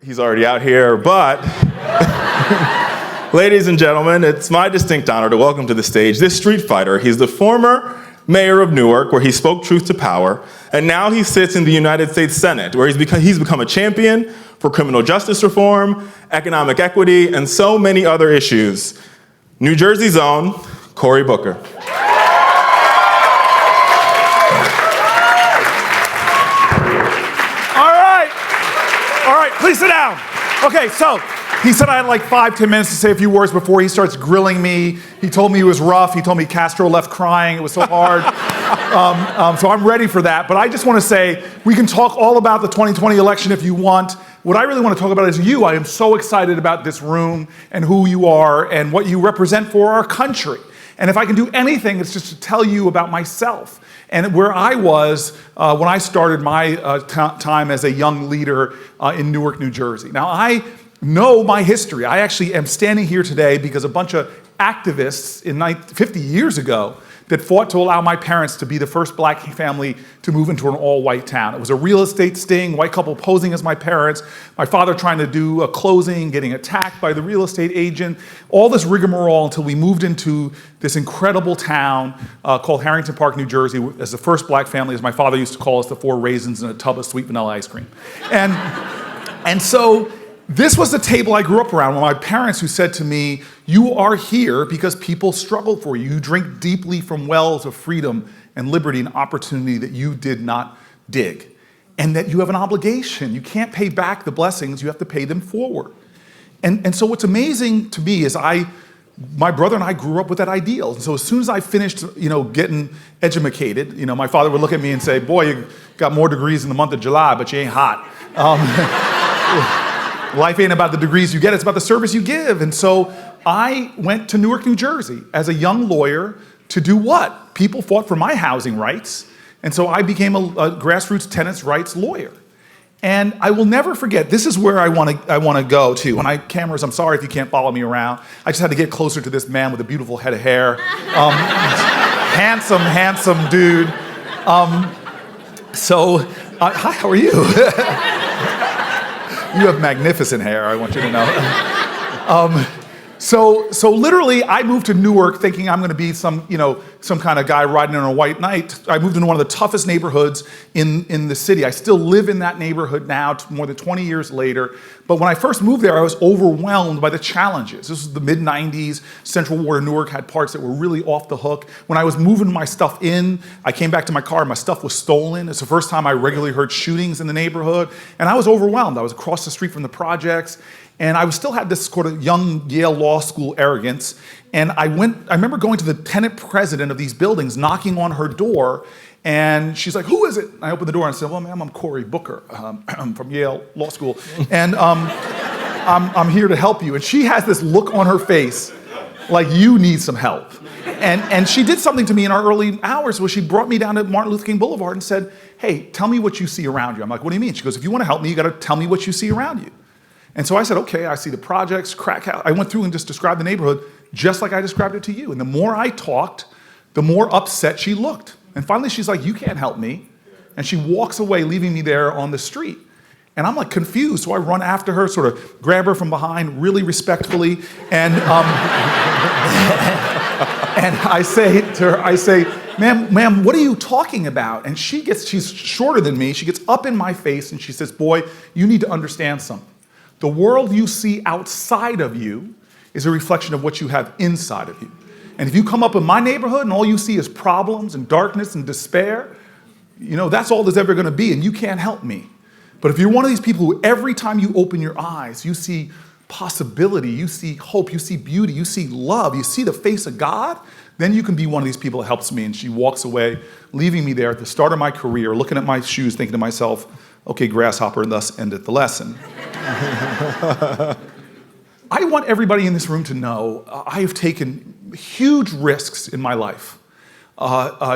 He's already out here, but ladies and gentlemen, it's my distinct honor to welcome to the stage this street fighter. He's the former mayor of Newark, where he spoke truth to power, and now he sits in the United States Senate, where he's become a champion for criminal justice reform, economic equity, and so many other issues. New Jersey's own Cory Booker. All right, please sit down. Okay, so he said I had like 5-10 minutes to say a few words before he starts grilling me. He told me he was rough. He told me Castro left crying. It was so hard. So I'm ready for that. But I just want to say, we can talk all about the 2020 election if you want. What I really want to talk about is you. I am so excited about this room and who you are and what you represent for our country. And if I can do anything, it's just to tell you about myself and where I was when I started my time as a young leader in Newark, New Jersey. Now, I know my history. I actually am standing here today because a bunch of activists 50 years ago that fought to allow my parents to be the first black family to move into an all-white town. It was a real estate sting, white couple posing as my parents, my father trying to do a closing, getting attacked by the real estate agent, all this rigmarole until we moved into this incredible town called Harrington Park, New Jersey, as the first black family, as my father used to call us, the 4 raisins and a tub of sweet vanilla ice cream. And so this was the table I grew up around, with my parents who said to me, you are here because people struggle for you. You drink deeply from wells of freedom and liberty and opportunity that you did not dig. And that you have an obligation. You can't pay back the blessings, you have to pay them forward. And so what's amazing to me is my brother and I grew up with that ideal. And so as soon as I finished, getting educated, my father would look at me and say, boy, you got more degrees in the month of July, but you ain't hot. Life ain't about the degrees you get, it's about the service you give. And so I went to Newark, New Jersey as a young lawyer to do what? People fought for my housing rights. And so I became a grassroots tenants' rights lawyer. And I will never forget, this is where I want to go to. And cameras, I'm sorry if you can't follow me around. I just had to get closer to this man with a beautiful head of hair. Handsome dude. Hi, how are you? You have magnificent hair, I want you to know. So literally, I moved to Newark thinking I'm going to be some kind of guy riding on a white knight. I moved into one of the toughest neighborhoods in the city. I still live in that neighborhood now, more than 20 years later. But when I first moved there, I was overwhelmed by the challenges. This was the mid-90s. Central Ward of Newark had parts that were really off the hook. When I was moving my stuff in, I came back to my car, my stuff was stolen. It's the first time I regularly heard shootings in the neighborhood. And I was overwhelmed. I was across the street from the projects. And I still had this sort of young Yale Law School arrogance. And I remember going to the tenant president of these buildings, knocking on her door, and she's like, who is it? And I opened the door and I said, well, ma'am, I'm Cory Booker. I'm from Yale Law School. And I'm here to help you. And she has this look on her face like you need some help. And she did something to me in our early hours where she brought me down to Martin Luther King Boulevard and said, hey, tell me what you see around you. I'm like, what do you mean? She goes, if you want to help me, you got to tell me what you see around you. And so I said, okay, I see the projects, crack house. I went through and just described the neighborhood just like I described it to you. And the more I talked, the more upset she looked. And finally she's like, you can't help me. And she walks away, leaving me there on the street. And I'm like confused, so I run after her, sort of grab her from behind really respectfully, and and I say to her, ma'am, what are you talking about? And she's shorter than me, she gets up in my face and she says, boy, you need to understand something. The world you see outside of you is a reflection of what you have inside of you. And if you come up in my neighborhood and all you see is problems and darkness and despair, that's all there's ever gonna be, and you can't help me. But if you're one of these people who every time you open your eyes, you see possibility, you see hope, you see beauty, you see love, you see the face of God, then you can be one of these people that helps me. And she walks away, leaving me there at the start of my career, looking at my shoes, thinking to myself, okay, grasshopper, and thus endeth the lesson. I want everybody in this room to know I have taken huge risks in my life,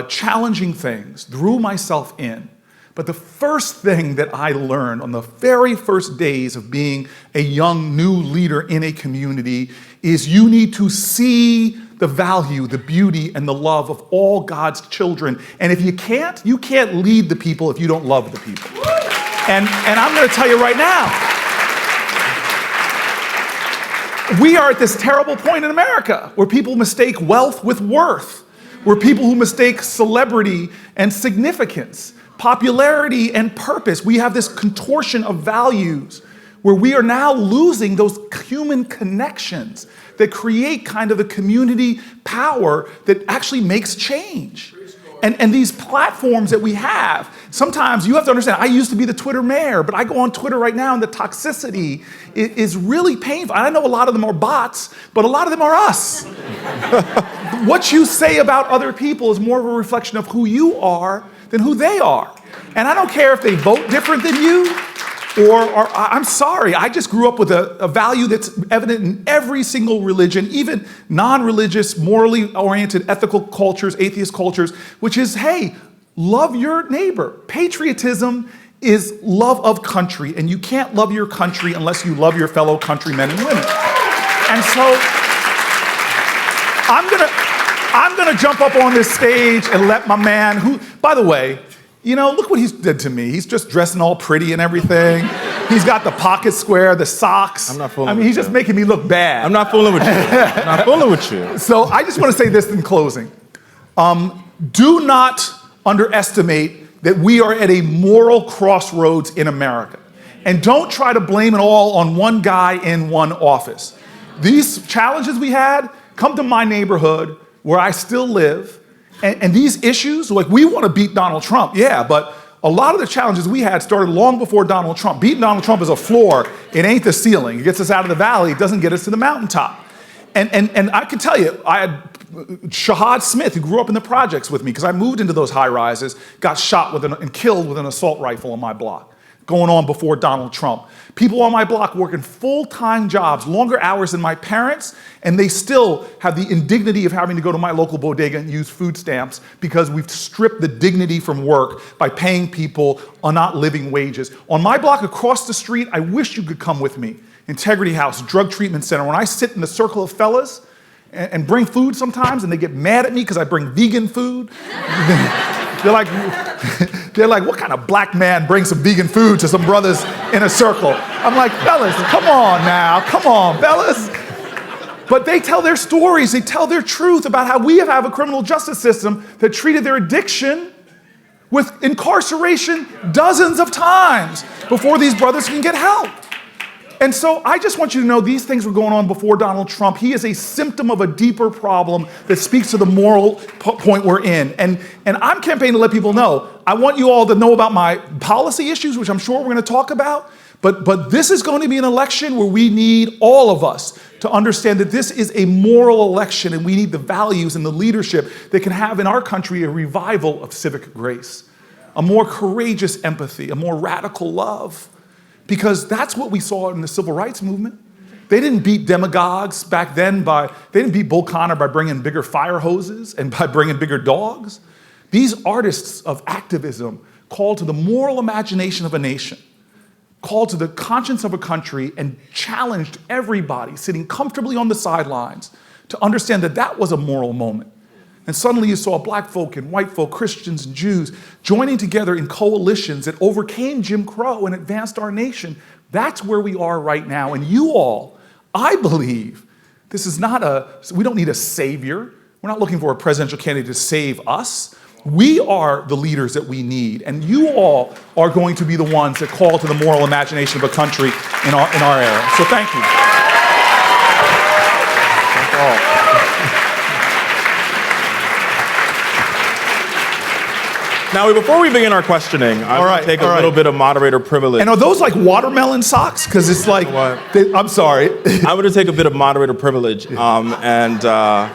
challenging things, threw myself in. But the first thing that I learned on the very first days of being a young new leader in a community is you need to see the value, the beauty, and the love of all God's children. And if you can't lead the people if you don't love the people. And I'm gonna tell you right now, we are at this terrible point in America where people mistake wealth with worth, where people who mistake celebrity and significance, popularity and purpose. We have this contortion of values where we are now losing those human connections that create kind of the community power that actually makes change. And these platforms that we have, sometimes you have to understand, I used to be the Twitter mayor, but I go on Twitter right now and the toxicity is really painful. I know a lot of them are bots, but a lot of them are us. What you say about other people is more of a reflection of who you are than who they are. And I don't care if they vote different than you, or I'm sorry, I just grew up with a value that's evident in every single religion, even non-religious, morally oriented, ethical cultures, atheist cultures, which is, hey, love your neighbor. Patriotism is love of country, and you can't love your country unless you love your fellow countrymen and women. And so I'm gonna jump up on this stage and let my man, who, by the way, you know, look what he's did to me. He's just dressing all pretty and everything. He's got the pocket square, the socks. I'm not fooling I mean, with he's just you. making me look bad. I'm not fooling with you. I'm not fooling with you. So I just want to say this in closing. Do not underestimate that we are at a moral crossroads in America. And don't try to blame it all on one guy in one office. These challenges we had, come to my neighborhood where I still live. And these issues, like we want to beat Donald Trump, yeah, but a lot of the challenges we had started long before Donald Trump. Beating Donald Trump is a floor, it ain't the ceiling. It gets us out of the valley, it doesn't get us to the mountaintop. And I can tell you, I had Shahad Smith, who grew up in the projects with me, because I moved into those high rises, got shot and killed with an assault rifle on my block, going on before Donald Trump. People on my block working full-time jobs, longer hours than my parents, and they still have the indignity of having to go to my local bodega and use food stamps because we've stripped the dignity from work by paying people on not living wages. On my block across the street, I wish you could come with me. Integrity House, Drug Treatment Center. When I sit in the circle of fellas and bring food sometimes, and they get mad at me because I bring vegan food, they're like, what kind of black man brings some vegan food to some brothers in a circle? I'm like, fellas, come on now, come on, fellas. But they tell their stories, they tell their truth about how we have a criminal justice system that treated their addiction with incarceration dozens of times before these brothers can get help. And so I just want you to know these things were going on before Donald Trump. He is a symptom of a deeper problem that speaks to the moral point we're in. And I'm campaigning to let people know. I want you all to know about my policy issues, which I'm sure we're going to talk about. But this is going to be an election where we need all of us to understand that this is a moral election, and we need the values and the leadership that can have in our country a revival of civic grace, a more courageous empathy, a more radical love. Because that's what we saw in the civil rights movement. They didn't beat demagogues back then they didn't beat Bull Connor by bringing bigger fire hoses and by bringing bigger dogs. These artists of activism called to the moral imagination of a nation, called to the conscience of a country, and challenged everybody sitting comfortably on the sidelines to understand that that was a moral moment. And suddenly you saw black folk and white folk, Christians and Jews, joining together in coalitions that overcame Jim Crow and advanced our nation. That's where we are right now. And you all, I believe, this is we don't need a savior. We're not looking for a presidential candidate to save us. We are the leaders that we need. And you all are going to be the ones that call to the moral imagination of a country in our era. So thank you. Thank you all. Now, before we begin our questioning, I want to take a little bit of moderator privilege. And are those like watermelon socks? Because it's like, I'm sorry. I'm going to take a bit of moderator privilege and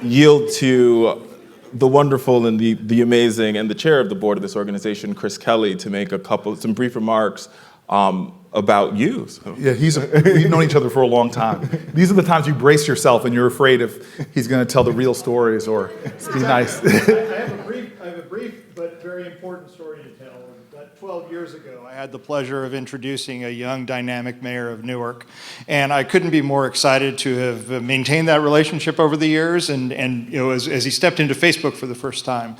yield to the wonderful and the amazing and the chair of the board of this organization, Chris Kelly, to make some brief remarks about you. So. Yeah, we've known each other for a long time. These are the times you brace yourself and you're afraid if he's going to tell the real stories or be nice. I have a brief but very important story to tell. But 12 years ago, I had the pleasure of introducing a young, dynamic mayor of Newark, and I couldn't be more excited to have maintained that relationship over the years. And as he stepped into Facebook for the first time,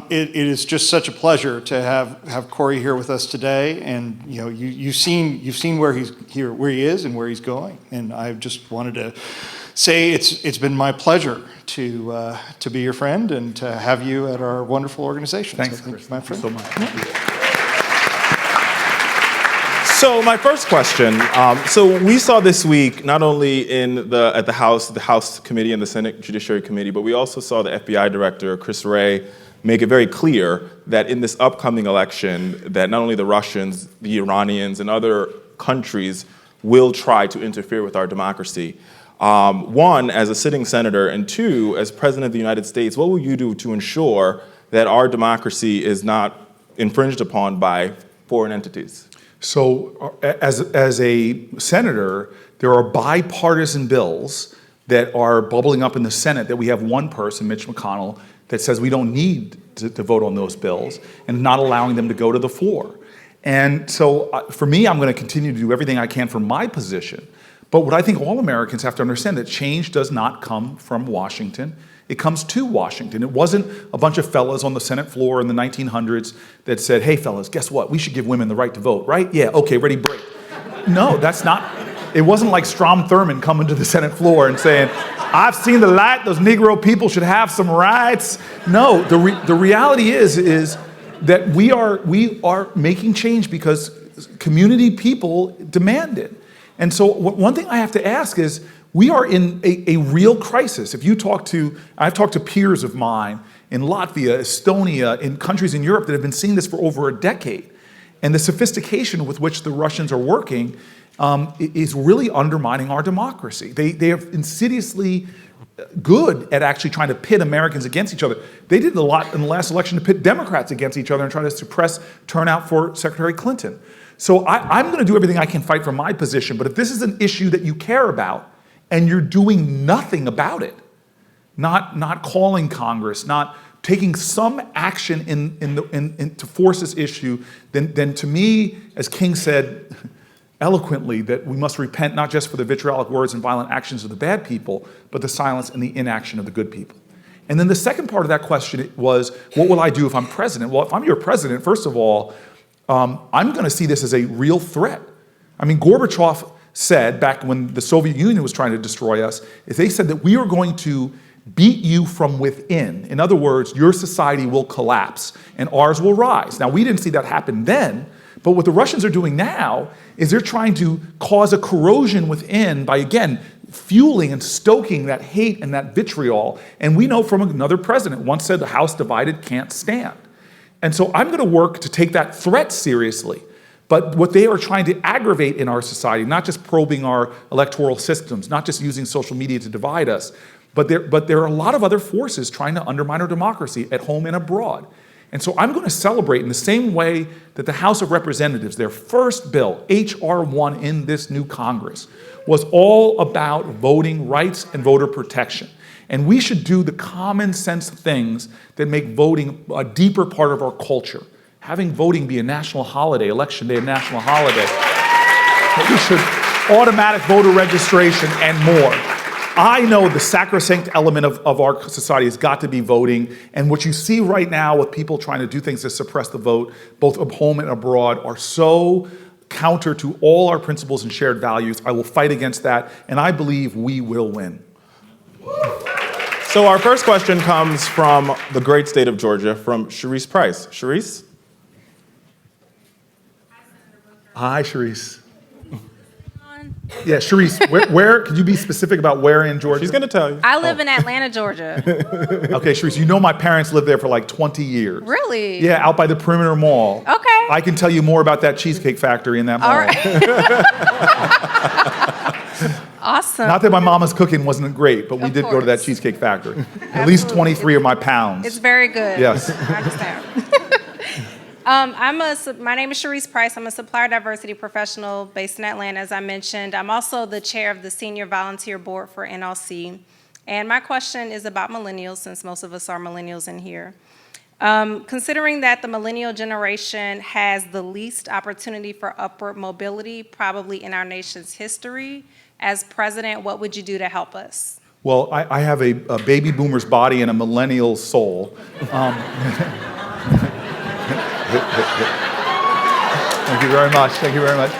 it is just such a pleasure to have Cory here with us today. And you've seen where he is and where he's going, and I just wanted to say it's been my pleasure to be your friend and to have you at our wonderful organization. Thanks, so Chris. my Thank friend. you so much. So my first question, so we saw this week, not only at the House Committee and the Senate Judiciary Committee, but we also saw the FBI Director, Chris Wray, make it very clear that in this upcoming election, that not only the Russians, the Iranians, and other countries will try to interfere with our democracy. One, as a sitting senator, and two, as President of the United States, what will you do to ensure that our democracy is not infringed upon by foreign entities? So as a senator, there are bipartisan bills that are bubbling up in the Senate that we have one person, Mitch McConnell, that says we don't need to vote on those bills and not allowing them to go to the floor. And so for me, I'm going to continue to do everything I can from my position. But what I think all Americans have to understand, that change does not come from Washington. It comes to Washington. It wasn't a bunch of fellas on the Senate floor in the 1900s that said, hey fellas, guess what? We should give women the right to vote, right? Yeah, okay, ready, break. No, that's not, it wasn't like Strom Thurmond coming to the Senate floor and saying, I've seen the light, those Negro people should have some rights. No, the reality is that we are making change because community people demand it. And so one thing I have to ask is, we are in a real crisis. If you I've talked to peers of mine in Latvia, Estonia, in countries in Europe that have been seeing this for over a decade. And the sophistication with which the Russians are working is really undermining our democracy. They are insidiously good at actually trying to pit Americans against each other. They did a lot in the last election to pit Democrats against each other and try to suppress turnout for Secretary Clinton. So I'm going to do everything I can fight from my position, but if this is an issue that you care about, and you're doing nothing about it, not calling Congress, not taking some action to force this issue, then to me, as King said eloquently, that we must repent not just for the vitriolic words and violent actions of the bad people, but the silence and the inaction of the good people. And then the second part of that question was, what will I do if I'm president? Well, if I'm your president, first of all, I'm going to see this as a real threat. I mean, Gorbachev said back when the Soviet Union was trying to destroy us, is they said that we are going to beat you from within. In other words, your society will collapse and ours will rise. Now, we didn't see that happen then, but what the Russians are doing now is they're trying to cause a corrosion within by, again, fueling and stoking that hate and that vitriol. And we know from another president once said the house divided can't stand. And so I'm going to work to take that threat seriously. But what they are trying to aggravate in our society, not just probing our electoral systems, not just using social media to divide us, but there are a lot of other forces trying to undermine our democracy at home and abroad. And so I'm going to celebrate in the same way that the House of Representatives, their first bill, H.R. 1 in this new Congress, was all about voting rights and voter protection. And we should do the common sense things that make voting a deeper part of our culture. Having voting be a national holiday, election day a national holiday. We should automatic voter registration and more. I know the sacrosanct element of our society has got to be voting, and what you see right now with people trying to do things to suppress the vote, both at home and abroad, are so counter to all our principles and shared values. I will fight against that, and I believe we will win. So our first question comes from the great state of Georgia, from Charisse Price. Charisse? Hi, Charisse. Yeah, Charisse, where could you be specific about where in Georgia? She's going to tell you. I live in Atlanta, Georgia. Okay, Charisse, you know my parents lived there for like 20 years. Really? Yeah, out by the Perimeter Mall. Okay. I can tell you more about that Cheesecake Factory in that mall. All right. Awesome. Not that my mama's cooking wasn't great, but we did go to that Cheesecake Factory. At least 23 of my pounds. It's very good. Yes. I understand. My name is Charisse Price. I'm a supplier diversity professional based in Atlanta, as I mentioned. I'm also the chair of the Senior Volunteer Board for NLC. And my question is about millennials, since most of us are millennials in here. Considering that the millennial generation has the least opportunity for upward mobility probably in our nation's history, as president, what would you do to help us? Well, I have a baby boomer's body and a millennial soul. Thank you very much. Thank you very much.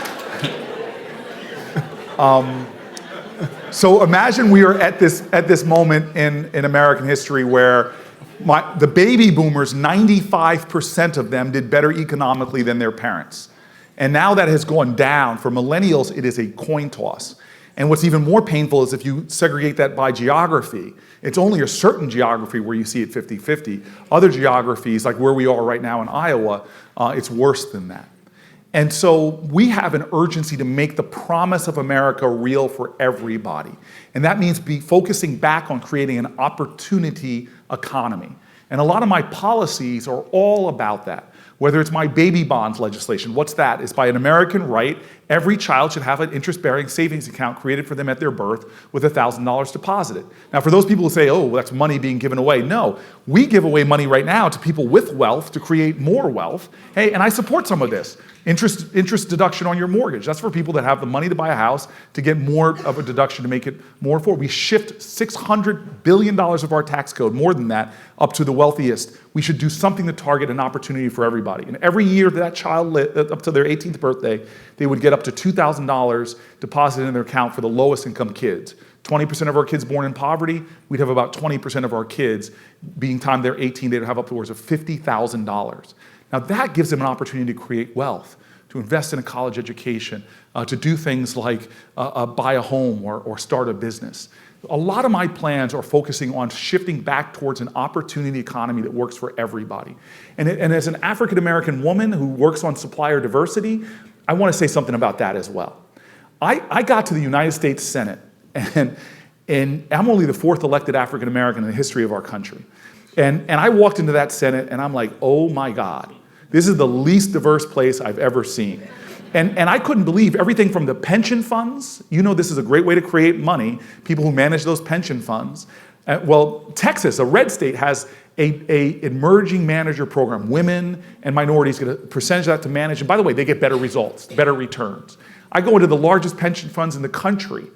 So imagine we are at this moment in American history where the baby boomers, 95% of them did better economically than their parents. And now that has gone down. For millennials, it is a coin toss. And what's even more painful is if you segregate that by geography, it's only a certain geography where you see it 50-50. Other geographies, like where we are right now in Iowa, it's worse than that. And so we have an urgency to make the promise of America real for everybody. And that means focusing back on creating an opportunity economy. And a lot of my policies are all about that. Whether it's my baby bonds legislation, what's that? It's by an American right, every child should have an interest-bearing savings account created for them at their birth with $1,000 deposited. Now, for those people who say, oh, well, that's money being given away, no. We give away money right now to people with wealth to create more wealth. Hey, and I support some of this. Interest deduction on your mortgage. That's for people that have the money to buy a house to get more of a deduction to make it more affordable. We shift $600 billion of our tax code, more than that, up to the wealthiest. We should do something to target an opportunity for everybody. And every year that child lived, up to their 18th birthday, they would get up to $2,000 deposited in their account for the lowest income kids. 20% of our kids born in poverty, we'd have about 20% of our kids, being time they're 18, they'd have upwards of $50,000. Now that gives them an opportunity to create wealth, to invest in a college education, to do things like buy a home or start a business. A lot of my plans are focusing on shifting back towards an opportunity economy that works for everybody. And as an African-American woman who works on supplier diversity, I want to say something about that as well. I got to the United States Senate, and I'm only the 4th elected African-American in the history of our country. And I walked into that Senate, and I'm like, oh my God. This is the least diverse place I've ever seen. And I couldn't believe everything from the pension funds. You know this is a great way to create money, people who manage those pension funds. Well, Texas, a red state, has a emerging manager program. Women and minorities get a percentage of that to manage. And by the way, they get better results, better returns. I go into the largest pension funds in the country,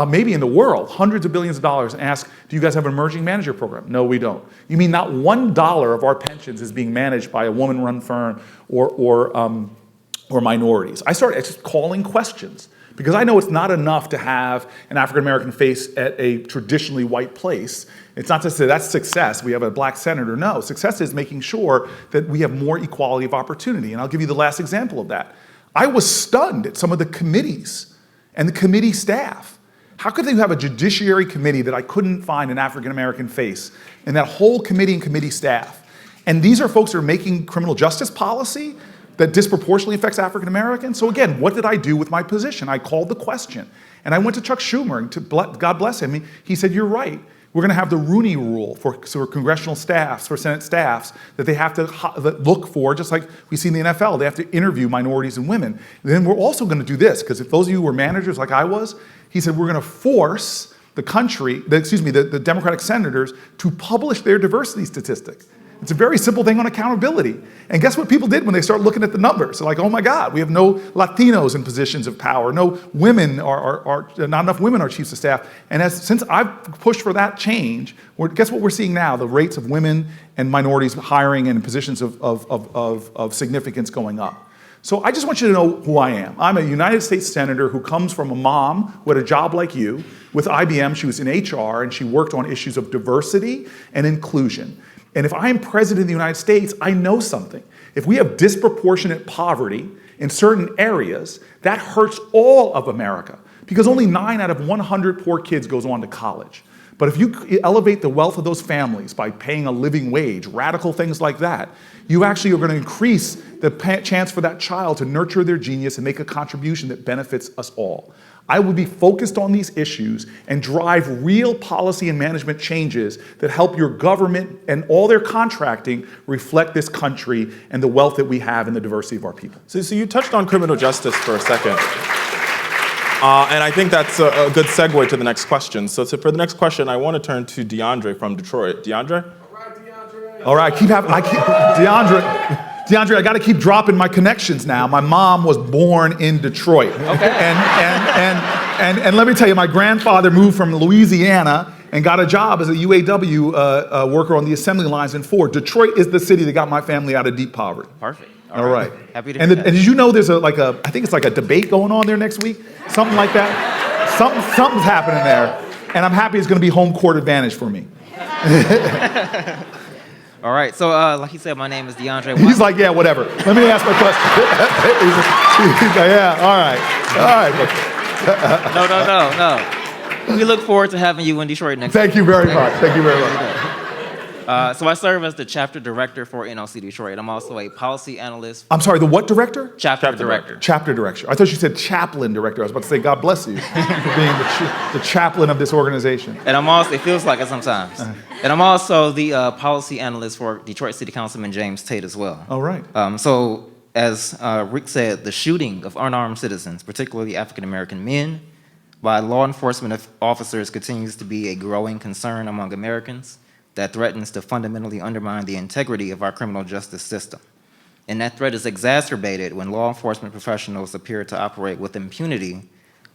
maybe in the world, hundreds of billions of dollars, and ask, do you guys have an emerging manager program? No, we don't. You mean not $1 of our pensions is being managed by a woman-run firm or minorities? I started just calling questions because I know it's not enough to have an African-American face at a traditionally white place. It's not to say that's success. We have a black senator. No, success is making sure that we have more equality of opportunity. And I'll give you the last example of that. I was stunned at some of the committees and the committee staff. How could they have a judiciary committee that I couldn't find an African-American face in that whole committee and committee staff? And these are folks that are making criminal justice policy that disproportionately affects African-Americans. So again, what did I do with my position? I called the question. And I went to Chuck Schumer, and God bless him, he said, you're right. We're going to have the Rooney Rule for congressional staffs, for Senate staffs, that they have to look for, just like we see in the NFL, they have to interview minorities and women. And then we're also going to do this, because if those of you were managers like I was, he said, we're going to force the Democratic senators to publish their diversity statistics. It's a very simple thing on accountability. And guess what people did when they start looking at the numbers? They're like, oh my God, we have no Latinos in positions of power. No women not enough women are chiefs of staff. And since I've pushed for that change, guess what we're seeing now? The rates of women and minorities hiring and in positions of significance going up. So I just want you to know who I am. I'm a United States Senator who comes from a mom who had a job like you. With IBM, she was in HR and she worked on issues of diversity and inclusion. And if I am president of the United States, I know something. If we have disproportionate poverty in certain areas, that hurts all of America because only 9 out of 100 poor kids goes on to college. But if you elevate the wealth of those families by paying a living wage, radical things like that, you actually are going to increase the chance for that child to nurture their genius and make a contribution that benefits us all. I would be focused on these issues and drive real policy and management changes that help your government and all their contracting reflect this country and the wealth that we have and the diversity of our people. So you touched on criminal justice for a second. And I think that's a good segue to the next question. So for the next question, I want to turn to DeAndre from Detroit. DeAndre? All right, DeAndre. All right, DeAndre, I got to keep dropping my connections now. My mom was born in Detroit. Okay. And let me tell you, my grandfather moved from Louisiana and got a job as a UAW worker on the assembly lines in Ford. Detroit is the city that got my family out of deep poverty. Perfect. All right. Happy to and, hear that. and did you know there's I think it's like a debate going on there next week? Something like that? Something's happening there. And I'm happy it's going to be home court advantage for me. All right, so like you said, my name is DeAndre. He's like, yeah, whatever. Let me ask my question. He's like, yeah, all right. No. We look forward to having you in Detroit next week. Thank you very much. Thank you very much. So I serve as the chapter director for NLC Detroit. I'm also a policy analyst. I'm sorry, the what director? Chapter director. Chapter director. I thought you said chaplain director. I was about to say, God bless you for being the chaplain of this organization. And I'm also, it feels like it sometimes. And I'm also the policy analyst for Detroit City Councilman James Tate as well. All right. So as Rick said, the shooting of unarmed citizens, particularly African-American men, by law enforcement officers continues to be a growing concern among Americans that threatens to fundamentally undermine the integrity of our criminal justice system. And that threat is exacerbated when law enforcement professionals appear to operate with impunity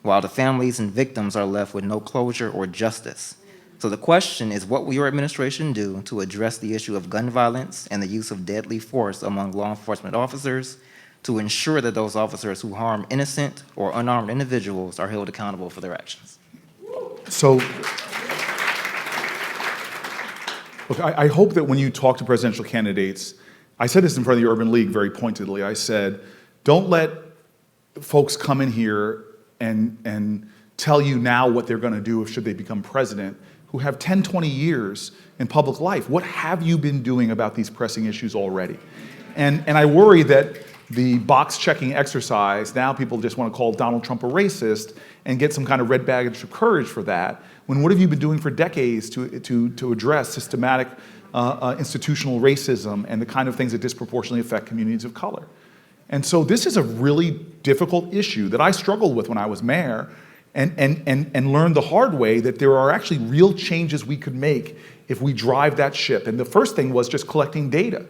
while the families and victims are left with no closure or justice. So the question is, what will your administration do to address the issue of gun violence and the use of deadly force among law enforcement officers to ensure that those officers who harm innocent or unarmed individuals are held accountable for their actions? So, look, I hope that when you talk to presidential candidates, I said this in front of the Urban League very pointedly. I said, don't let folks come in here and tell you now what they're going to do should they become president, who have 10, 20 years in public life. What have you been doing about these pressing issues already? And I worry that the box-checking exercise, now people just want to call Donald Trump a racist and get some kind of red baggage of courage for that, when what have you been doing for decades to address systematic institutional racism and the kind of things that disproportionately affect communities of color? And so this is a really difficult issue that I struggled with when I was mayor and learned the hard way that there are actually real changes we could make if we drive that ship. And the first thing was just collecting data.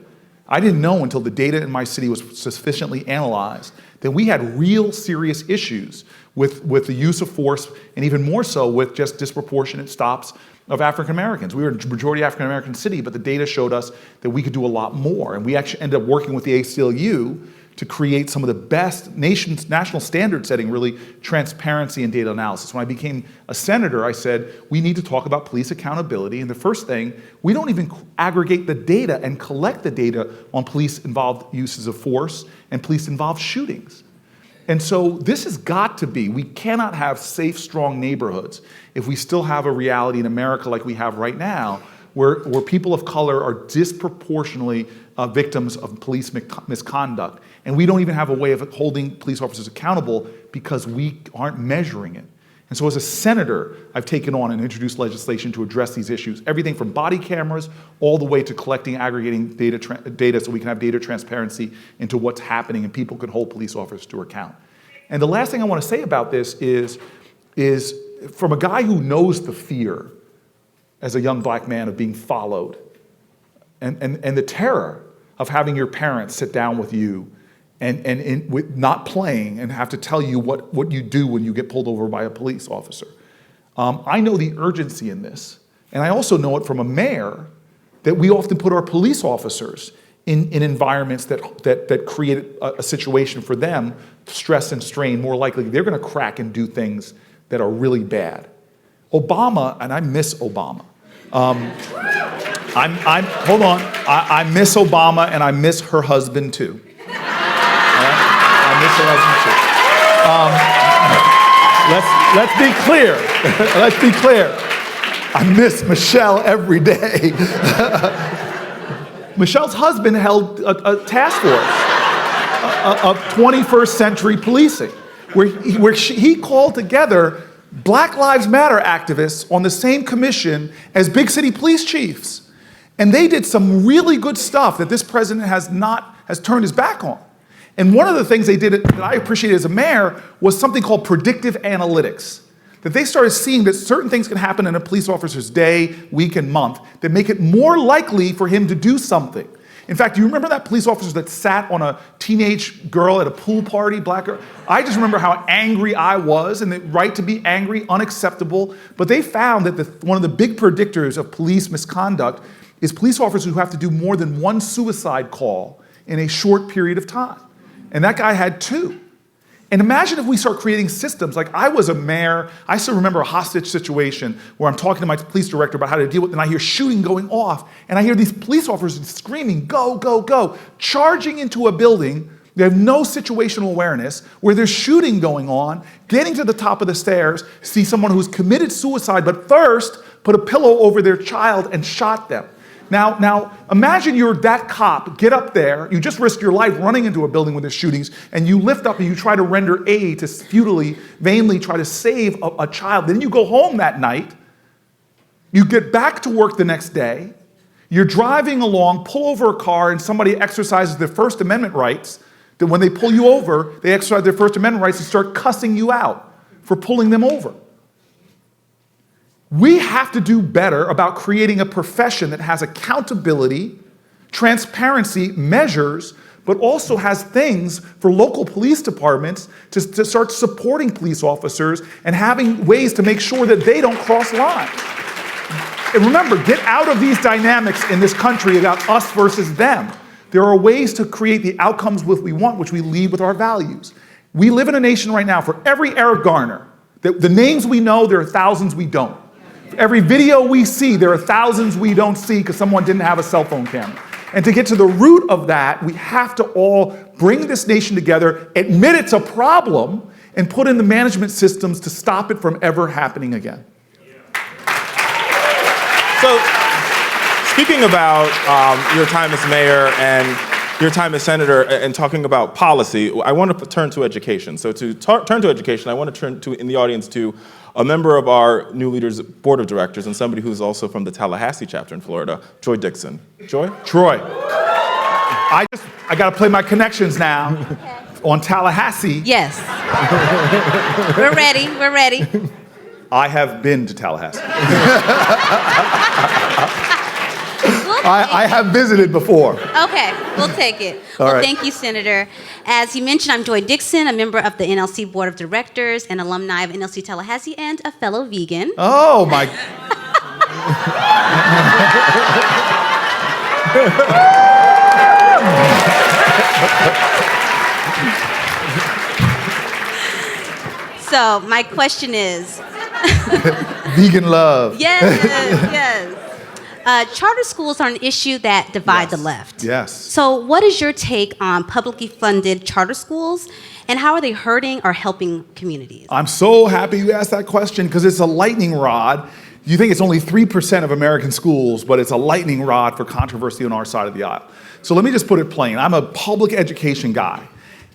I didn't know until the data in my city was sufficiently analyzed that we had real serious issues with the use of force, and even more so with just disproportionate stops of African Americans. We were a majority African American city, but the data showed us that we could do a lot more. And we actually ended up working with the ACLU to create some of the best national standard setting, really, transparency and data analysis. When I became a senator, I said, we need to talk about police accountability. And the first thing, we don't even aggregate the data and collect the data on police-involved uses of force and police-involved shootings. And so this has got to be, we cannot have safe, strong neighborhoods if we still have a reality in America like we have right now, where people of color are disproportionately victims of police misconduct. And we don't even have a way of holding police officers accountable because we aren't measuring it. And so as a senator, I've taken on and introduced legislation to address these issues. Everything from body cameras all the way to collecting, aggregating data so we can have data transparency into what's happening and people can hold police officers to account. And the last thing I want to say about this is from a guy who knows the fear as a young black man of being followed and the terror of having your parents sit down with you and with not playing and have to tell you what you do when you get pulled over by a police officer. I know the urgency in this, and I also know it from a mayor that we often put our police officers in environments that create a situation for them, stress and strain, more likely they're going to crack and do things that are really bad. Obama, and I miss Obama. Hold on. I miss Obama and I miss her husband too. I miss her husband too. Let's be clear. Let's be clear. I miss Michelle every day. Michelle's husband held a task force of 21st century policing, where he called together Black Lives Matter activists on the same commission as big city police chiefs. And they did some really good stuff that this president has turned his back on. And one of the things they did that I appreciated as a mayor was something called predictive analytics. that they started seeing that certain things can happen in a police officer's day, week, and month that make it more likely for him to do something. In fact, do you remember that police officer that sat on a teenage girl at a pool party, black girl? I just remember how angry I was, and the right to be angry, unacceptable. But they found that one of the big predictors of police misconduct is police officers who have to do more than one suicide call in a short period of time. And that guy had 2. And imagine if we start creating systems. Like, I was a mayor, I still remember a hostage situation where I'm talking to my police director about how to deal with it, and I hear shooting going off, and I hear these police officers screaming, go, go, go, charging into a building. They have no situational awareness, where there's shooting going on, getting to the top of the stairs, see someone who's committed suicide, but first put a pillow over their child and shot them. Now, imagine you're that cop, get up there, you just risked your life running into a building where there's shootings, and you lift up and you try to render aid to futilely, vainly try to save a child. Then you go home that night, you get back to work the next day, you're driving along, pull over a car, and somebody exercises their First Amendment rights, that when they pull you over, they exercise their First Amendment rights and start cussing you out for pulling them over. We have to do better about creating a profession that has accountability, transparency, measures, but also has things for local police departments to start supporting police officers and having ways to make sure that they don't cross lines. And remember, get out of these dynamics in this country about us versus them. There are ways to create the outcomes we want, which we lead with our values. We live in a nation right now, for every Eric Garner, the names we know, there are thousands we don't. Every video we see, there are thousands we don't see because someone didn't have a cell phone camera. And to get to the root of that, we have to all bring this nation together, admit it's a problem, and put in the management systems to stop it from ever happening again. So, speaking about your time as mayor and your time as senator and talking about policy, I want to turn to education. So to turn to education, I want to turn to, in the audience, to a member of our New Leaders Board of Directors and somebody who's also from the Tallahassee chapter in Florida, Joy Dixon. Joy? Troy, I got to play my connections now. Okay. On Tallahassee. Yes. We're ready. I have been to Tallahassee. I have visited before. Okay, we'll take it. All right. Thank you, Senator. As you mentioned, I'm Joy Dixon, a member of the NLC Board of Directors, an alumni of NLC Tallahassee, and a fellow vegan. Oh, my. So my question is... Vegan love. Yes. Charter schools are an issue that divide the left. Yes. So what is your take on publicly funded charter schools, and how are they hurting or helping communities? I'm so happy you asked that question because it's a lightning rod. You think it's only 3% of American schools, but it's a lightning rod for controversy on our side of the aisle. So let me just put it plain. I'm a public education guy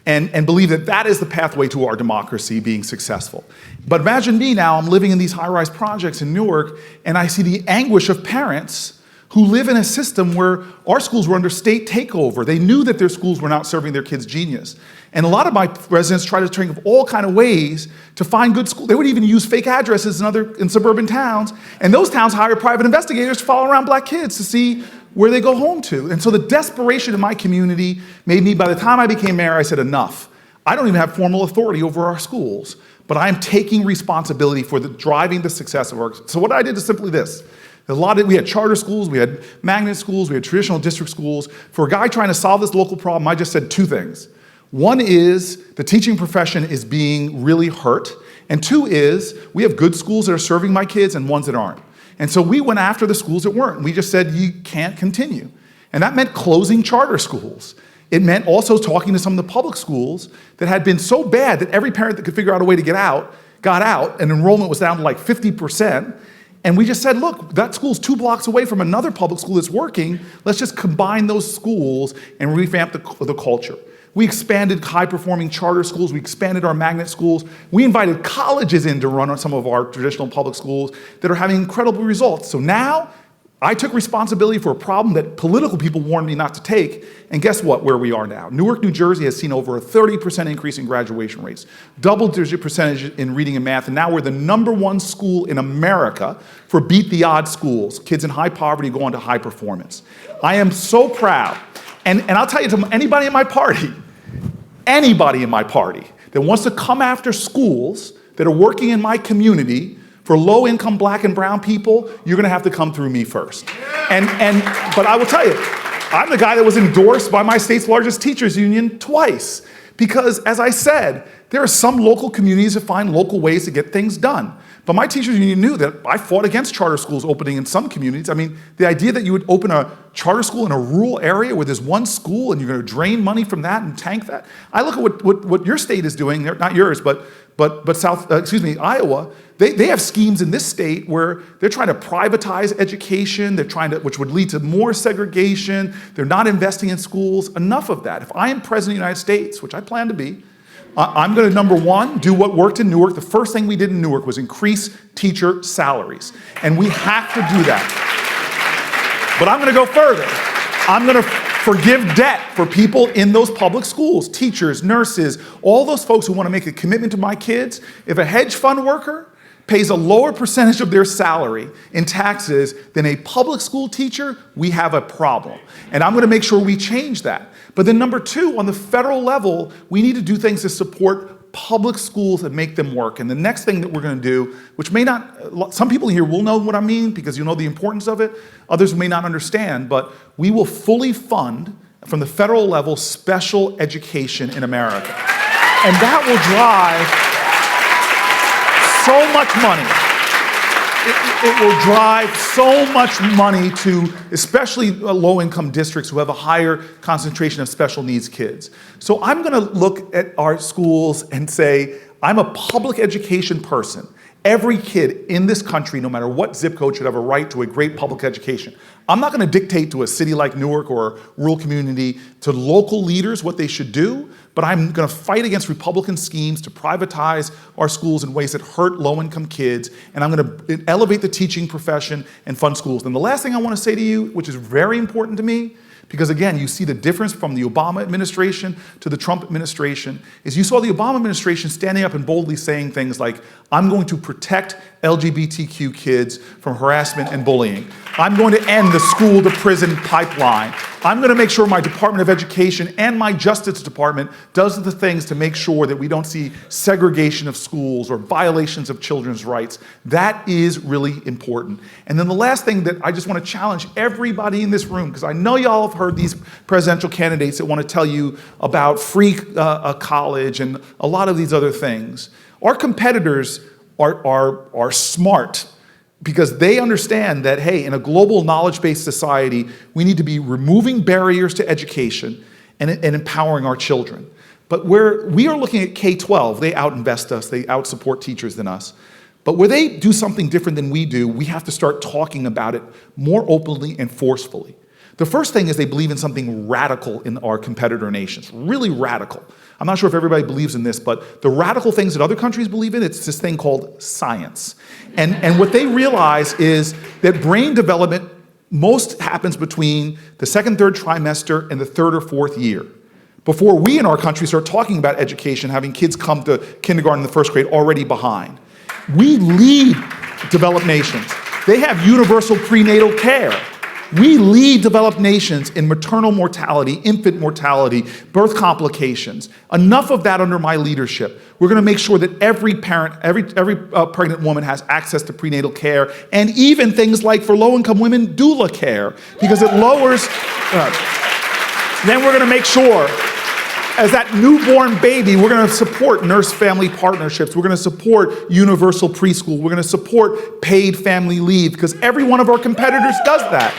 and believe that that is the pathway to our democracy being successful. But imagine me now, I'm living in these high-rise projects in Newark, and I see the anguish of parents who live in a system where our schools were under state takeover. They knew that their schools were not serving their kids' genius. And a lot of my residents try to think of all kind of ways to find good schools. They would even use fake addresses in suburban towns, and those towns hire private investigators to follow around black kids to see where they go home to. And so the desperation in my community made me, by the time I became mayor, I said, enough. I don't even have formal authority over our schools, but I am taking responsibility for driving the success of our. So what I did is simply this. We had charter schools, we had magnet schools, we had traditional district schools. For a guy trying to solve this local problem, I just said 2 things. One is the teaching profession is being really hurt. And 2 is we have good schools that are serving my kids and ones that aren't. And so we went after the schools that weren't. We just said, you can't continue. And that meant closing charter schools. It meant also talking to some of the public schools that had been so bad that every parent that could figure out a way to get out, got out, and enrollment was down to like 50%. And we just said, look, that school's 2 blocks away from another public school that's working. Let's just combine those schools and revamp the culture. We expanded high-performing charter schools. We expanded our magnet schools. We invited colleges in to run on some of our traditional public schools that are having incredible results. So now, I took responsibility for a problem that political people warned me not to take, and guess what, where we are now? Newark, New Jersey has seen over a 30% increase in graduation rates, double-digit percentage in reading and math, and now we're the #1 school in America for beat the odds schools. Kids in high poverty go on to high performance. I am so proud, and I'll tell you, to anybody in my party that wants to come after schools that are working in my community for low-income black and brown people, you're gonna have to come through me first. But I will tell you, I'm the guy that was endorsed by my state's largest teachers union twice. Because as I said, there are some local communities that find local ways to get things done. But my teachers union knew that I fought against charter schools opening in some communities. I mean, the idea that you would open a charter school in a rural area where there's one school and you're gonna drain money from that and tank that. I look at what your state is doing, not yours, but Iowa. They have schemes in this state where they're trying to privatize education, which would lead to more segregation. They're not investing in schools. Enough of that. If I am president of the United States, which I plan to be, I'm gonna, #1, do what worked in Newark. The first thing we did in Newark was increase teacher salaries. And we have to do that. But I'm gonna go further. I'm gonna forgive debt for people in those public schools, teachers, nurses, all those folks who wanna make a commitment to my kids. If a hedge fund worker pays a lower percentage of their salary in taxes than a public school teacher, we have a problem. And I'm gonna make sure we change that. But then #2, on the federal level, we need to do things to support public schools and make them work. And the next thing that we're gonna do, which may not, some people here will know what I mean because you know the importance of it, others may not understand, but we will fully fund, from the federal level, special education in America. And that will drive so much money. It will drive so much money to especially low-income districts who have a higher concentration of special needs kids. So I'm gonna look at our schools and say, I'm a public education person. Every kid in this country, no matter what zip code, should have a right to a great public education. I'm not gonna dictate to a city like Newark or a rural community, to local leaders what they should do, but I'm gonna fight against Republican schemes to privatize our schools in ways that hurt low-income kids, and I'm gonna elevate the teaching profession and fund schools. And the last thing I wanna say to you, which is very important to me, because again, you see the difference from the Obama administration to the Trump administration, is you saw the Obama administration standing up and boldly saying things like, I'm going to protect LGBTQ kids from harassment and bullying. I'm going to end the school to prison pipeline. I'm going to make sure my Department of Education and my Justice Department does the things to make sure that we don't see segregation of schools or violations of children's rights. That is really important. And then the last thing that I just want to challenge everybody in this room, because I know y'all have heard these presidential candidates that want to tell you about free college and a lot of these other things. Our competitors are smart, because they understand that, hey, in a global knowledge-based society, we need to be removing barriers to education and empowering our children. But where we are looking at K-12, they out-invest us, they out-support teachers than us. But where they do something different than we do, we have to start talking about it more openly and forcefully. The first thing is they believe in something radical in our competitor nations, really radical. I'm not sure if everybody believes in this, but the radical things that other countries believe in, it's this thing called science. And what they realize is that brain development most happens between the second, third trimester and the third or fourth year. Before we in our country start talking about education, having kids come to kindergarten in the first grade already behind. We lead developed nations. They have universal prenatal care. We lead developed nations in maternal mortality, infant mortality, birth complications. Enough of that under my leadership. We're gonna make sure that every parent, every pregnant woman has access to prenatal care, and even things like, for low-income women, doula care, because it lowers, then we're gonna make sure, as that newborn baby, we're gonna support nurse-family partnerships, we're gonna support universal preschool, we're gonna support paid family leave, because every one of our competitors does that.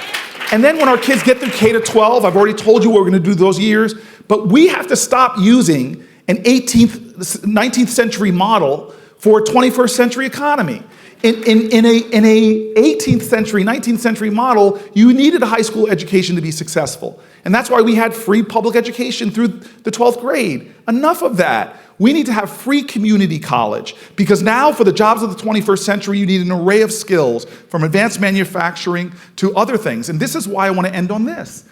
And then when our kids get through K-12, I've already told you what we're gonna do those years, but we have to stop using an 19th century model for a 21st century economy. In a 18th century, 19th century model, you needed a high school education to be successful. And that's why we had free public education through the 12th grade. Enough of that. We need to have free community college, because now for the jobs of the 21st century, you need an array of skills, from advanced manufacturing to other things. And this is why I want to end on this.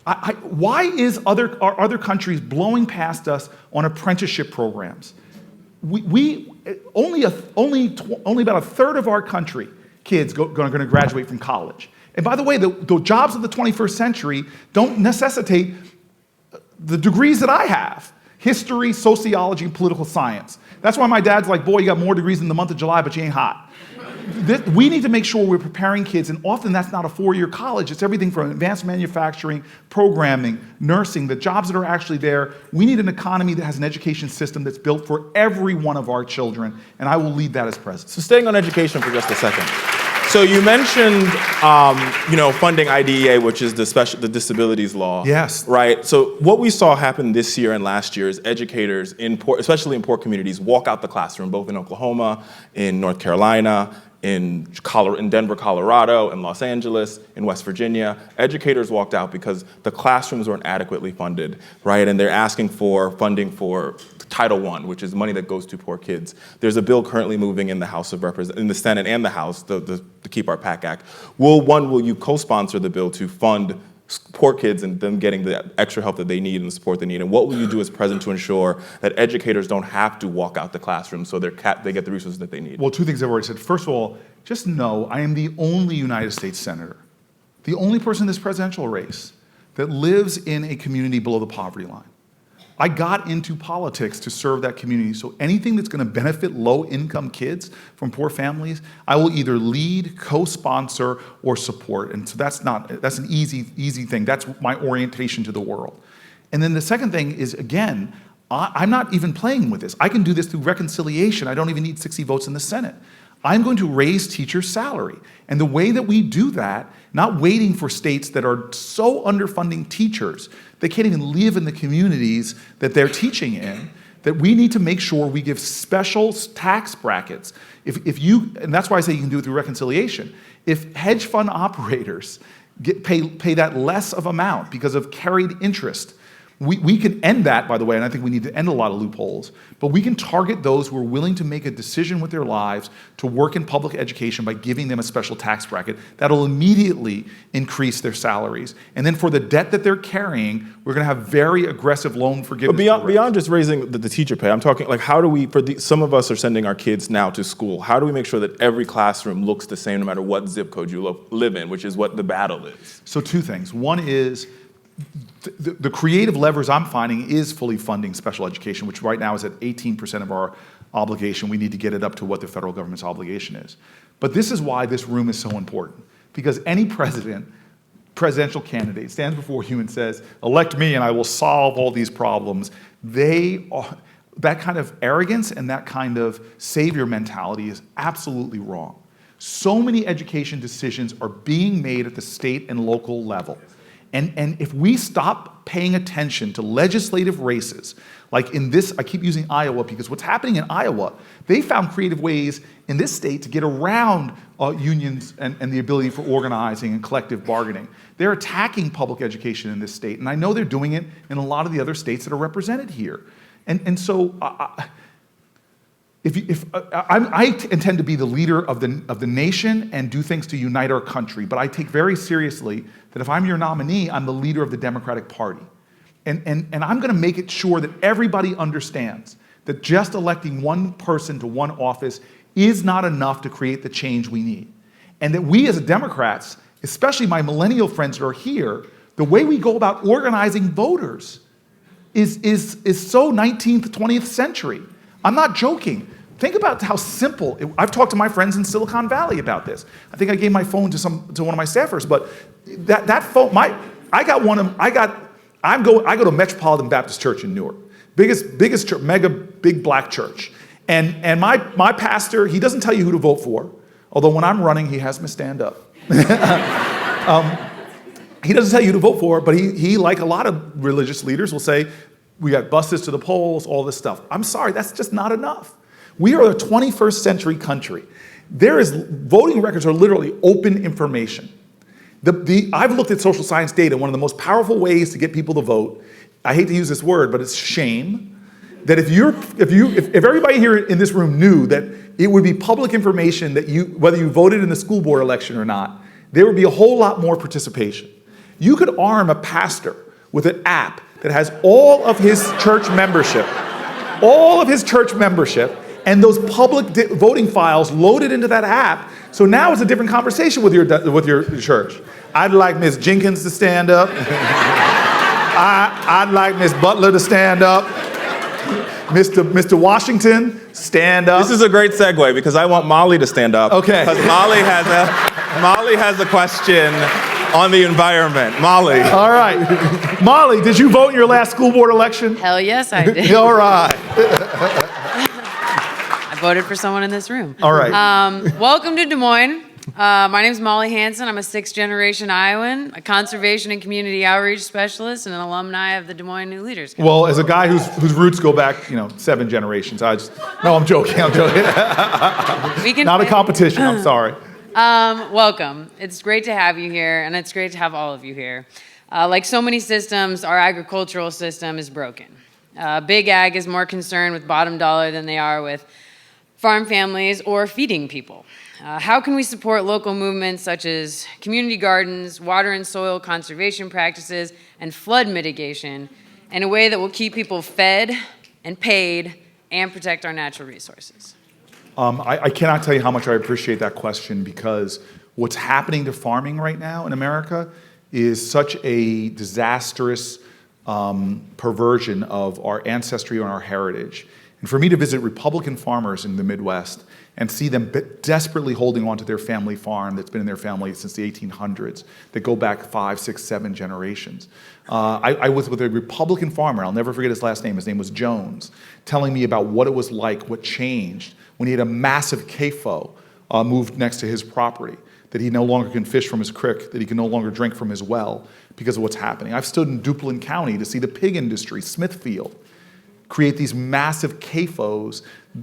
Why are other countries blowing past us on apprenticeship programs? Only about a third of our country kids going to graduate from college. And by the way, the jobs of the 21st century don't necessitate the degrees that I have: history, sociology, and political science. That's why my dad's like, boy, you got more degrees in the month of July, but you ain't hot. We need to make sure we're preparing kids, and often that's not a four-year college. It's everything from advanced manufacturing, programming, nursing, the jobs that are actually there. We need an economy that has an education system that's built for every one of our children, and I will lead that as president. So staying on education for just a second. So you mentioned, funding IDEA, which is the disabilities law. Yes. Right. So what we saw happen this year and last year is educators especially in poor communities, walk out the classroom, both in Oklahoma, in North Carolina, in Denver, Colorado, in Los Angeles, in West Virginia. Educators walked out because the classrooms weren't adequately funded, right? And they're asking for funding for Title I, which is money that goes to poor kids. There's a bill currently moving in the in the Senate and the House, the Keep Our PAC Act. Will you co-sponsor the bill to fund poor kids and them getting the extra help that they need and the support they need? And what will you do as president to ensure that educators don't have to walk out the classroom so they get the resources that they need? Well, two things I've already said. First of all, just know I am the only United States senator, the only person in this presidential race that lives in a community below the poverty line. I got into politics to serve that community, so anything that's going to benefit low-income kids from poor families, I will either lead, co-sponsor, or support. And so that's an easy thing. That's my orientation to the world. And then the second thing is, again, I'm not even playing with this. I can do this through reconciliation. I don't even need 60 votes in the Senate. I'm going to raise teachers' salary. And the way that we do that, not waiting for states that are so underfunding teachers, they can't even live in the communities that they're teaching in, that we need to make sure we give special tax brackets. And that's why I say you can do it through reconciliation. If hedge fund operators pay that less of amount because of carried interest, we can end that, by the way, and I think we need to end a lot of loopholes, but we can target those who are willing to make a decision with their lives to work in public education by giving them a special tax bracket. That'll immediately increase their salaries. And then for the debt that they're carrying, we're going to have very aggressive loan forgiveness. But beyond just raising the teacher pay, I'm talking like some of us are sending our kids now to school. How do we make sure that every classroom looks the same no matter what zip code you live in, which is what the battle is? So two things. One is, the creative levers I'm finding is fully funding special education, which right now is at 18% of our obligation. We need to get it up to what the federal government's obligation is. But this is why this room is so important, because any presidential candidate stands before you and says, elect me and I will solve all these problems. That kind of arrogance and that kind of savior mentality is absolutely wrong. So many education decisions are being made at the state and local level. And if we stop paying attention to legislative races, like in this, I keep using Iowa because what's happening in Iowa, they found creative ways in this state to get around unions and the ability for organizing and collective bargaining. They're attacking public education in this state, and I know they're doing it in a lot of the other states that are represented here. And so I intend to be the leader of the nation and do things to unite our country, but I take very seriously that if I'm your nominee, I'm the leader of the Democratic Party. And I'm going to make it sure that everybody understands that just electing one person to one office is not enough to create the change we need. And that we as Democrats, especially my millennial friends that are here, the way we go about organizing voters is so 19th, 20th century. I'm not joking. Think about how simple. I've talked to my friends in Silicon Valley about this. I think I gave my phone to one of my staffers, but that phone, I go to Metropolitan Baptist Church in Newark, biggest church, mega big black church, and my pastor, he doesn't tell you who to vote for, although when I'm running, he has me stand up. He doesn't tell you who to vote for, but he like a lot of religious leaders will say, we got buses to the polls, all this stuff. I'm sorry, that's just not enough. We are a 21st century country. Voting records are literally open information. I've looked at social science data. One of the most powerful ways to get people to vote, I hate to use this word, but it's shame, that if everybody here in this room knew that it would be public information that whether you voted in the school board election or not, there would be a whole lot more participation. You could arm a pastor with an app that has all of his church membership, and those public voting files loaded into that app. So now it's a different conversation with your church. I'd like Ms. Jenkins to stand up. I'd like Ms. Butler to stand up. Mr. Washington, stand up. This is a great segue because I want Molly to stand up. Okay. Because Molly has a question on the environment. Molly. All right. Molly, did you vote in your last school board election? Hell yes, I did. All right. I voted for someone in this room. All right. Welcome to Des Moines. My name is Molly Hansen. I'm a sixth-generation Iowan, a conservation and community outreach specialist, and an alumni of the Des Moines New Leaders Council. Well, as a guy whose roots go back, 7 generations, no, I'm joking. Not a competition. I'm sorry. Welcome. It's great to have you here, and it's great to have all of you here. Like so many systems, our agricultural system is broken. Big ag is more concerned with bottom dollar than they are with farm families or feeding people. How can we support local movements such as community gardens, water and soil conservation practices, and flood mitigation in a way that will keep people fed and paid and protect our natural resources? I cannot tell you how much I appreciate that question, because what's happening to farming right now in America is such a disastrous perversion of our ancestry and our heritage. And for me to visit Republican farmers in the Midwest and see them desperately holding on to their family farm that's been in their family since the 1800s, that go back 5, 6, 7 generations. I was with a Republican farmer, I'll never forget his last name. His name was Jones, telling me about what it was like, what changed when he had a massive CAFO moved next to his property, that he no longer can fish from his creek, that he can no longer drink from his well because of what's happening. I've stood in Duplin County to see the pig industry, Smithfield, create these massive CAFOs,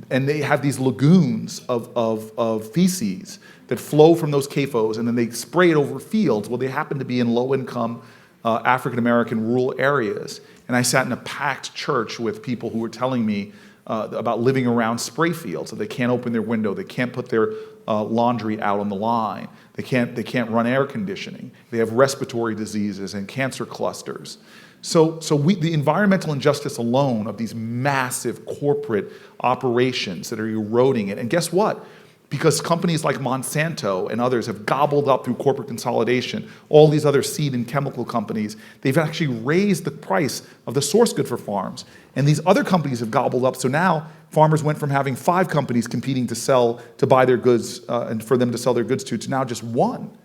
and they have these lagoons of feces that flow from those CAFOs, and then they spray it over fields. Well, they happen to be in low-income African-American rural areas. And I sat in a packed church with people who were telling me about living around spray fields, that they can't open their window, they can't put their laundry out on the line, they can't run air conditioning, they have respiratory diseases and cancer clusters. So the environmental injustice alone of these massive corporate operations that are eroding it, and guess what? Because companies like Monsanto and others have gobbled up through corporate consolidation, all these other seed and chemical companies, they've actually raised the price of the source good for farms. And these other companies have gobbled up, so now farmers went from having 5 companies competing to buy their goods and for them to sell their goods to now just 1.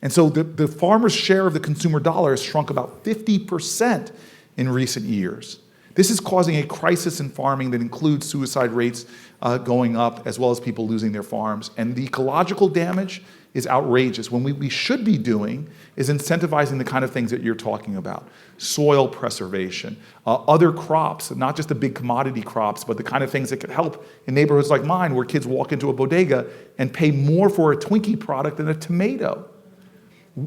And so the farmer's share of the consumer dollar has shrunk about 50% in recent years. This is causing a crisis in farming that includes suicide rates going up, as well as people losing their farms. And the ecological damage is outrageous. What we should be doing is incentivizing the kind of things that you're talking about. Soil preservation, other crops, not just the big commodity crops, but the kind of things that could help in neighborhoods like mine, where kids walk into a bodega and pay more for a Twinkie product than a tomato.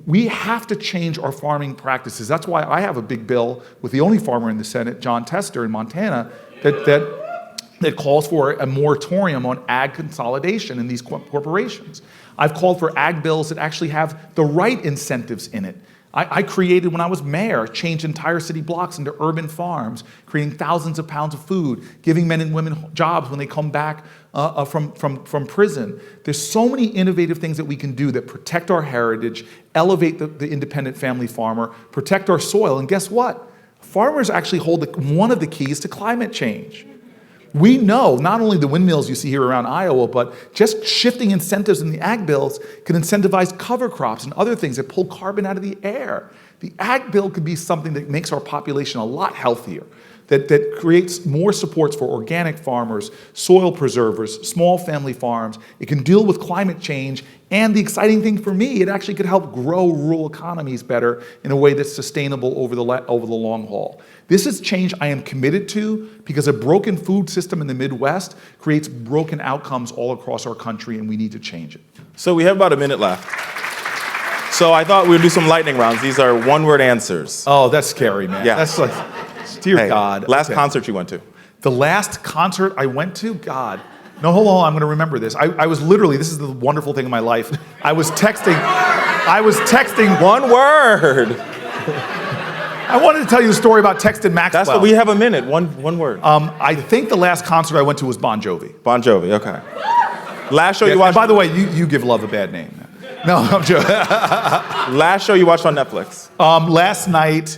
We have to change our farming practices. That's why I have a big bill with the only farmer in the Senate, John Tester in Montana, that calls for a moratorium on ag consolidation in these corporations. I've called for ag bills that actually have the right incentives in it. I created, when I was mayor, changed entire city blocks into urban farms, creating thousands of pounds of food, giving men and women jobs when they come back from prison. There's so many innovative things that we can do that protect our heritage, elevate the independent family farmer, protect our soil, and guess what? Farmers actually hold one of the keys to climate change. We know not only the windmills you see here around Iowa, but just shifting incentives in the ag bills can incentivize cover crops and other things that pull carbon out of the air. The ag bill could be something that makes our population a lot healthier. that creates more supports for organic farmers, soil preservers, small family farms. It can deal with climate change, and the exciting thing for me, it actually could help grow rural economies better in a way that's sustainable over the long haul. This is change I am committed to because a broken food system in the Midwest creates broken outcomes all across our country, and we need to change it. So we have about a minute left. So I thought we'd do some lightning rounds. These are one-word answers. Oh, that's scary, man. Yeah. That's like, dear Hey, God. last Okay. concert you went to? The last concert I went to, God. No, hold on, I'm gonna remember this. I was literally, this is the wonderful thing in my life. I was texting. One word. I wanted to tell you the story about Texting Maxwell. That's what we have a minute. One word. I think the last concert I went to was Bon Jovi. Bon Jovi, okay. Last show you And watched. by the way, you give love a bad name. No, I'm joking. Last show you watched on Netflix. Last night,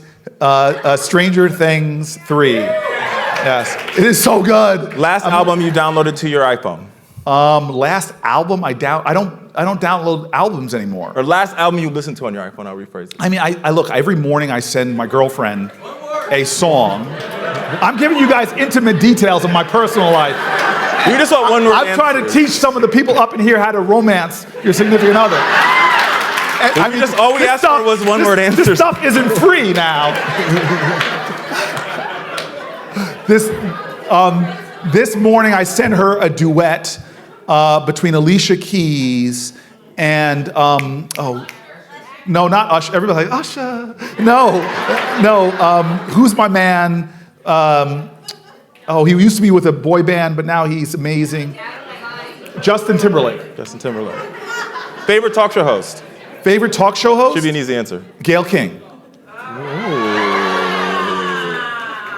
Stranger Things 3. Yes, it is so good. Last album you downloaded to your iPhone. Last album I don't download albums anymore. Or last album you listened to on your iPhone, I'll rephrase it. I mean, I look, every morning I send my girlfriend a song. I'm giving you guys intimate details of my personal life. We just want one word I'm trying to teach some of the people up in here how to romance your significant other. And, all we this asked for was one word answers. This stuff isn't free now. This morning I sent her a duet between Alicia Keys and no, not Usher. Everybody's like Usher. No. Who's my man? He used to be with a boy band, but now he's amazing. Justin Timberlake. Justin Timberlake. Favorite talk show host? Favorite talk show host? Should be an easy answer. Gayle King.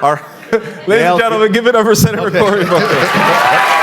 All right. Ladies and gentlemen, give it up for Senator Cory Booker.